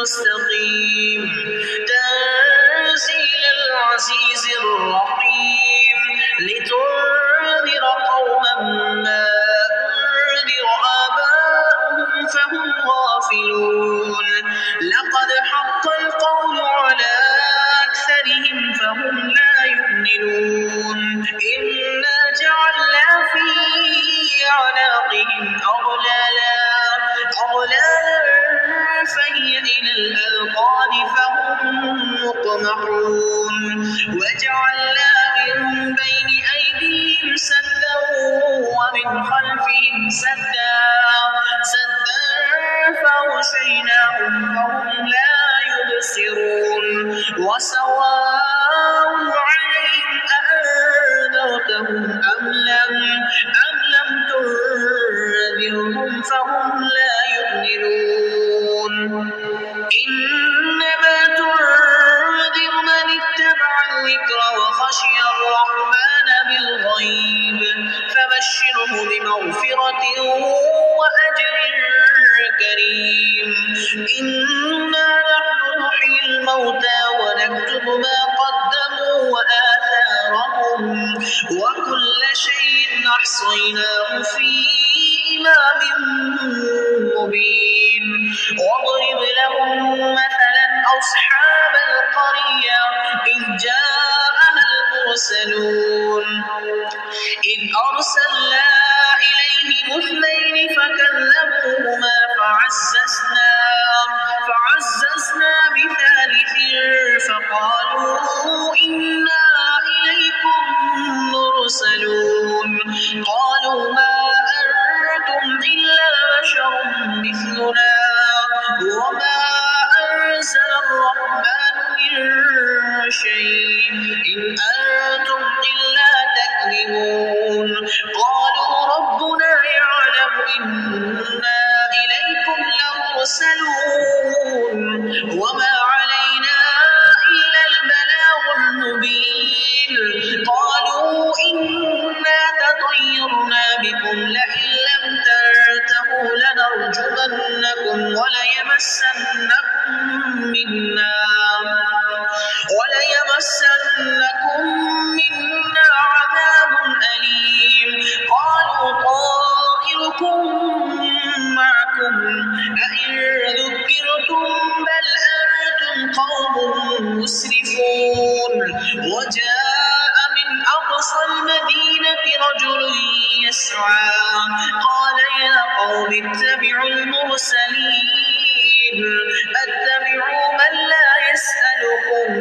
مستقيم تنزيل العزيز الرحيم لتنذر قوما ما أنذر آباؤهم فهم غافلون لقد حق القول على أكثرهم فهم لا يؤمنون إنا جعلنا في أعناقهم أغلالا فهي إلى الأذقان فهم مقمحون وجعلنا من بين أيديهم سدا ومن خلفهم سدا فأغشيناهم فهم لا يبصرون وسواء عليهم أأنذرتهم أم لم تنذرهم فهم لا يؤمنون إنما تنذر من اتبع الذكر وخشي الرحمن بالغيب فبشره بمغفرة وأجر كريم إنا نحن نحيي الموتى ونكتب ما قدموا وآثارهم وكل شيء أحصيناه في إمام مبين واضرب لهم مثلا أصحاب القرية إذ جاءها المرسلون إذ أرسلنا إليهم اثنين فكذبوهما فعززنا بثالث فقالوا إنا إليكم مرسلون قالوا ما أنتم إلا بشر مثلنا وما أنزل الرحمن من شيء إن أنتم إلا تكذبون قالوا ربنا يعلم إنا إليكم لمرسلون وما علينا إلا البلاغ المبين قالوا إنا تطيرنا بكم لئن لم تنتهوا لنرجمنكم وليمسنكم منا عذاب أليم قالوا طائركم معكم أئن ذكرتم بل أنتم قوم مسرفون وجاء من أقصى المدينة رجل يسعى قال يا قوم اتبعوا المرسلين اتبعوا من لا يسألكم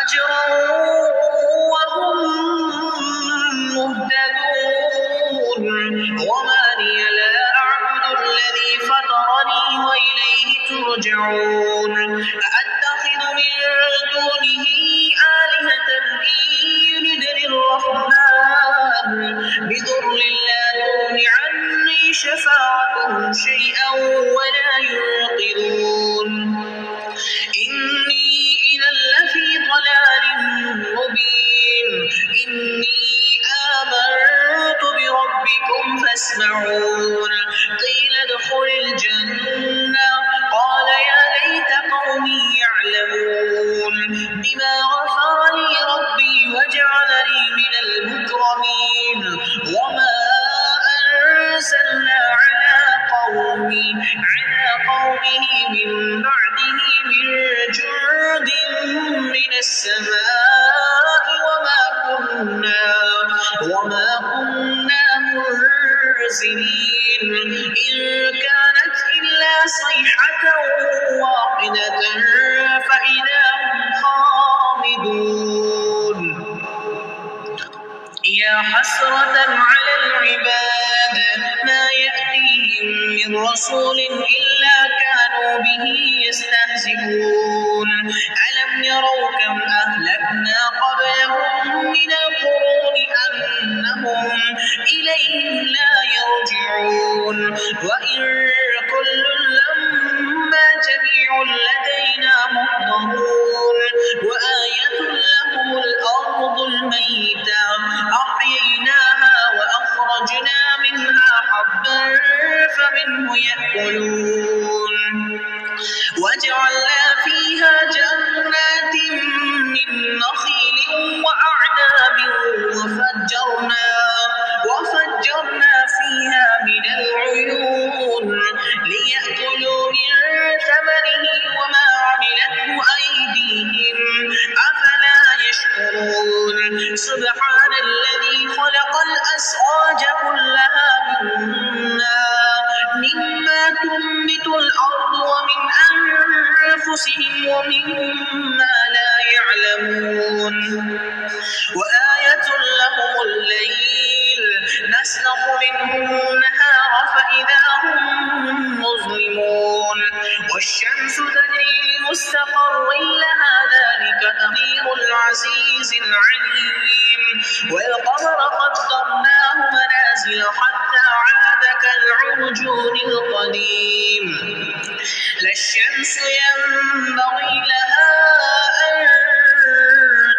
أجرا وهم مهتدون وما لي لا أعبد الذي فطرني وإليه ترجعون أأتخذ من دونه آلهة إن يردني الرحمن بضر لا تغن عني شفاعتهم شيئا ولا ينقذون إني إذا لفي ضلال مبين إني آمنت بربكم فاسمعون قيل ادخل الجنة قال يا ليت قومي يعلمون بما غفر لي ربي وجعلني من المكرمين وما أنزلنا على قومه من بعده من جند من السماء وما كنا منزلين إن كانت إلا صيحة واحدة فإذا هم خامدون يا حسرة على العباد ما يأتيهم من رسول إلا كانوا به يستهزئون ألم يروا كم أهلكنا قبلهم من القرون أنهم إليهم لا يرجعون وإن كل لما جميع لدينا محضرون وآية لهم الأرض الميتة أحييناها وأخرجنا منها حبا فمنه يأكلون أنفسهم ومما لا يعلمون وآية لهم الليل نسلخ منه النهار فإذا هم مظلمون والشمس تجري لمستقر لها ذلك تقدير العزيز العليم والقمر قدرناه منازل حتى عاد كالعرجون القديم لا الشمس ينبغي لها أن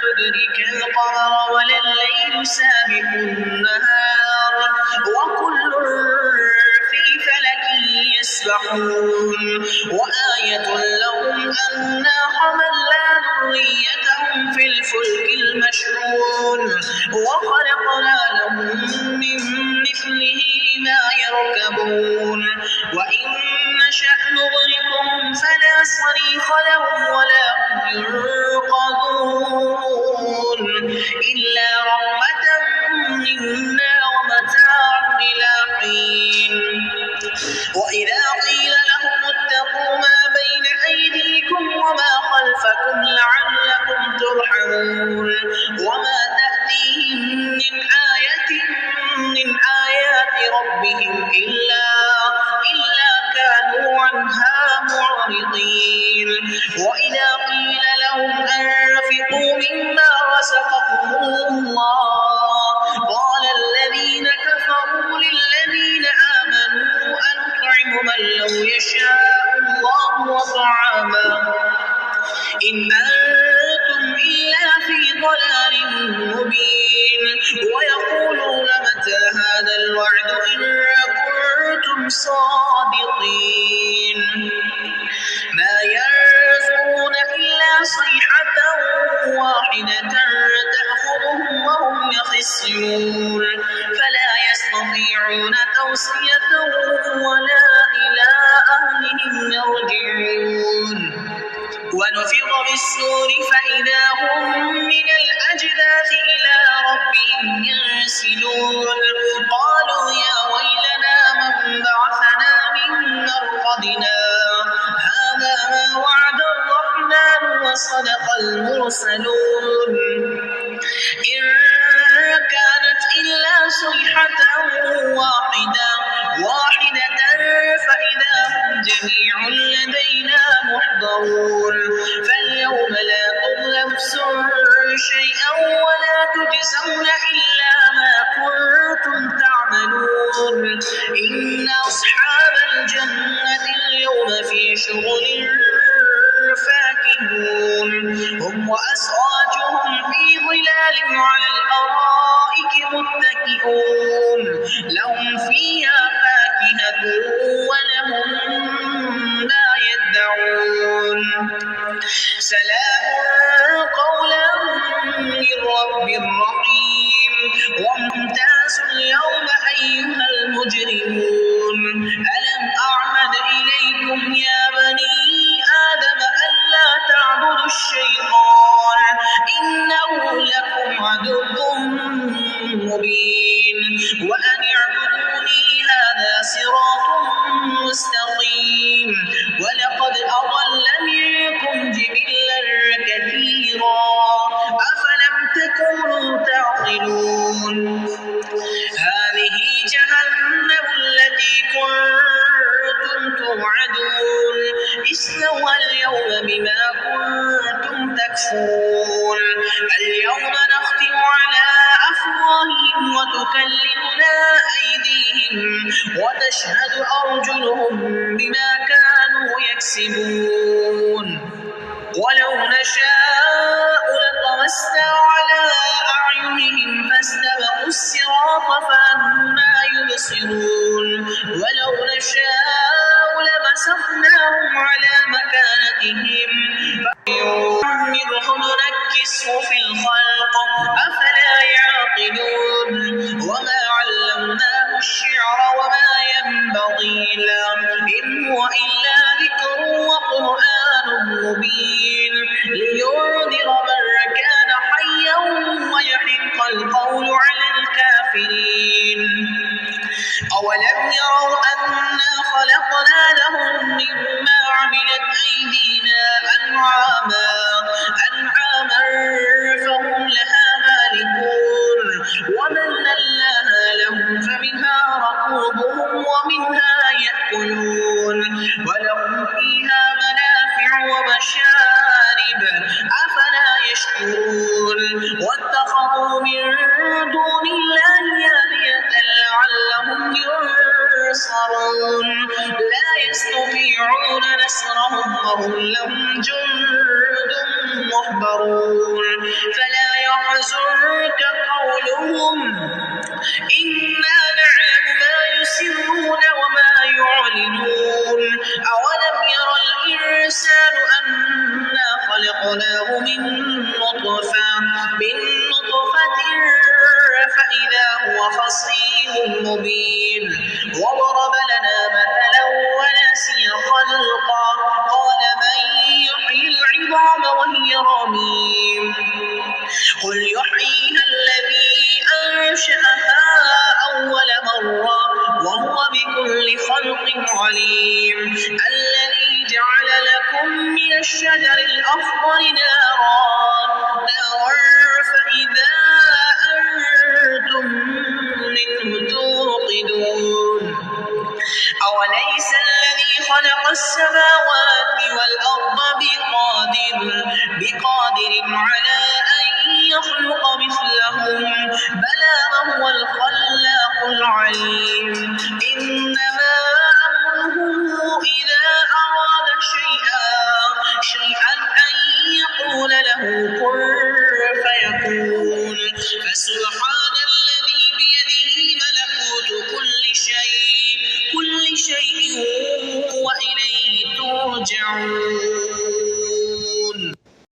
تدرك القمر ولا الليل سابق النهار وكل في فلك يسبحون وآية لهم أنا حملنا ذريتهم في الفلك المشحون وخلقنا لهم من مثله ما يركبون وإن نشأ نغرقهم فلا صريخ لهم ولا هم ينقذون إلا رحمة منا ومتاعا إلى حين وإذا قيل لهم اتقوا ما بين أيديكم وما خلفكم لعلكم ترحمون وما تأتيهم من آية من آيات ربهم إلا كانوا عنها معرضين وإذا قيل لهم أنفقوا مما رزقكم الله قال الذين كفروا للذين آمنوا أنطعم من لو يشاء الله وطعامه إن أنتم إلا في ضلال مبين ويقولون متى هذا الوعد إن كنتم صادقين ما ينظرون إلا صيحة واحدة تأخذهم وهم يخصمون فلا يستطيعون توصية ولا إلى أهلهم يرجعون ونفخ بالصور فإذا هم من الأجداث إلى ربهم ينسلون قالوا يا ويلنا من بعثنا من مرقدنا هذا ما وعد الرحمن وصدق المرسلون إن كانت إلا صيحة واحدة فإذا هم جميع لدينا محضرون فاليوم لا تظلم نفس شيئا ولا تجزون إلا ما كنتم تعملون إن أصحاب الجنة اليوم في شغل فاكهون هم وأزواجهم في ظلال على الأرائك متكئون لهم فيها فاكهة ولهم ما يدعون سلام قولا من رب رحيم وامتازوا اليوم أيها المجرمون ألم أعهد إليكم يا بني آدم ألا تعبدوا الشيطان إنه لكم عدو مبين وأن اعبدوني هذا صراط مستقيم ولقد أضل منكم جبلا كثيرا أفلم تكونوا تعقلون هذه جهنم التي كنتم توعدون اصلوها اليوم بما كنتم تكفرون اليوم نختم على أفواههم وتكلمنا أيديهم وتشهد أرجلهم بما كانوا يكسبون ولو نشاء لطمسنا على أعينهم فاستبقوا الصراط فأنى يبصرون ولو نشاء لمسخناهم على مكانتهم فيعمرهم نكسه في الخلق أفلا يعقلون وما علمناه الشعر وما ينبغي له إن هو إلا ذكر وقرآن مبين لينذر من كان حيا ويحق القول على الكافرين أولم يروا أنا خلقنا لهم مما عملت أيدينا وهم لهم جند محضرون فلا يحزنك قولهم إنا نعلم ما يسرون وما يعلنون أولم ير الإنسان أنا خلقناه من نطفة فإذا هو خصيم مبين وضرب لنا مثلا ونسي خلقا قال من يحيي العظام وهي رميم قل يحييها الذي أنشأها أول مرة وهو بكل خلق عليم الذي جعل لكم من الشجر الأخضر نارا فإذا أنتم منه توقدون أوليس الذي خلق السماوات والأرض بقادر على أن يخلق مثلهم بلى وهو الخلاق العليم